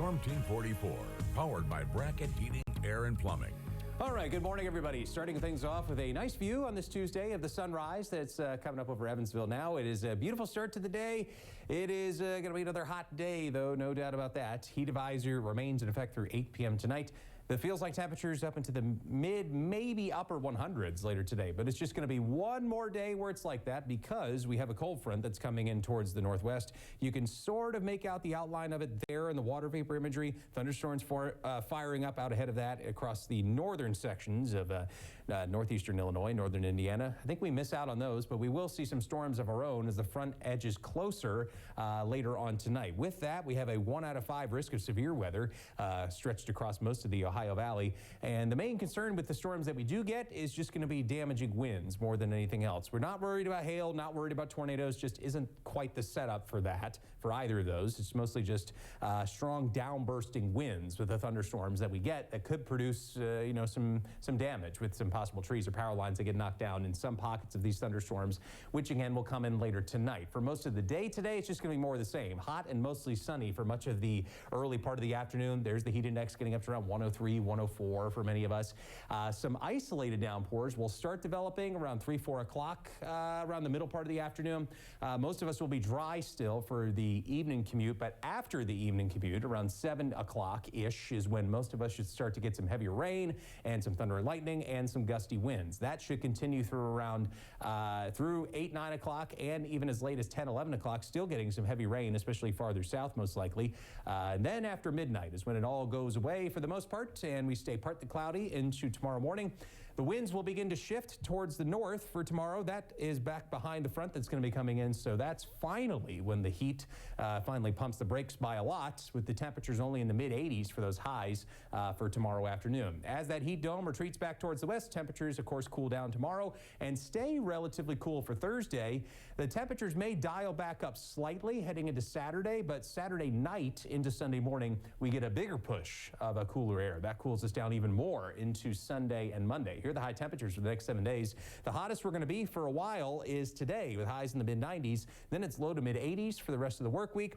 Storm Team 44, powered by Bracket Heating, Air, and Plumbing. All right, good morning, everybody. Starting things off with a nice view on this Tuesday of the sunrise that's coming up over Evansville now. It is a beautiful start to the day. It is going to be another hot day, though, no doubt about that. Heat advisory remains in effect through 8 p.m. tonight. It feels like temperatures up into the mid, maybe upper 100s later today, but it's just going to be one more day where it's like that because we have a cold front that's coming in towards the northwest. You can sort of make out the outline of it there in the water vapor imagery. Thunderstorms firing up out ahead of that across the northern sections of northeastern Illinois, northern Indiana. I think we miss out on those, but we will see some storms of our own as the front edges closer later on tonight. With that, we have a 1 out of 5 risk of severe weather stretched across most of the Ohio Valley. And the main concern with the storms that we do get is just going to be damaging winds more than anything else. We're not worried about hail, not worried about tornadoes, just isn't quite the setup for that, for either of those. It's mostly just strong downbursting winds with the thunderstorms that we get that could produce, some damage with some possible trees or power lines that get knocked down in some pockets of these thunderstorms, which again will come in later tonight. For most of the day today, it's just going to be more of the same. Hot and mostly sunny for much of the early part of the afternoon. There's the heat index getting up to around 103, 104 for many of us. Some isolated downpours will start developing around 3, 4 o'clock, around the middle part of the afternoon. Most of us will be dry still for the evening commute, but after the evening commute, around 7 o'clock-ish is when most of us should start to get some heavier rain and some thunder and lightning and some gusty winds. That should continue through around through 8, 9 o'clock and even as late as 10, 11 o'clock, still getting some heavy rain, especially farther south most likely. And then after midnight is when it all goes away for the most part, and we stay partly cloudy into tomorrow morning. The winds will begin to shift towards the north for tomorrow. That is back behind the front that's going to be coming in, so that's finally when the heat finally pumps the brakes by a lot, with the temperatures only in the mid-80s for those highs for tomorrow afternoon. As that heat dome retreats back towards the west, temperatures, of course, cool down tomorrow and stay relatively cool for Thursday. The temperatures may dial back up slightly heading into Saturday, but Saturday night into Sunday morning, we get a bigger push of a cooler air. That cools us down even more into Sunday and Monday. Here are the high temperatures for the next 7 days. The hottest we're going to be for a while is today with highs in the mid-90s. Then it's low to mid-80s for the rest of the work week.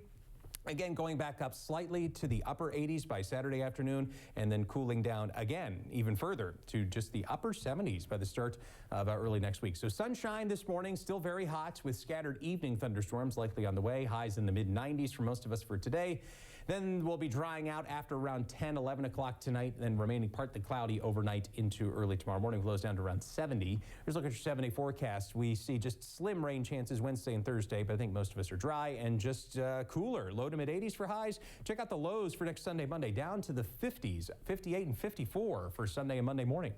Again, going back up slightly to the upper 80s by Saturday afternoon, and then cooling down again even further to just the upper 70s by the start of early next week. So sunshine this morning, still very hot with scattered evening thunderstorms likely on the way. Highs in the mid-90s for most of us for today. Then we'll be drying out after around 10, 11 o'clock tonight, then remaining partly cloudy overnight into early tomorrow morning. Lows down to around 70. Here's a look at your 7-day forecast. We see just slim rain chances Wednesday and Thursday, but I think most of us are dry and just cooler. Low to mid-80s for highs. Check out the lows for next Sunday, Monday, down to the 50s, 58 and 54 for Sunday and Monday morning.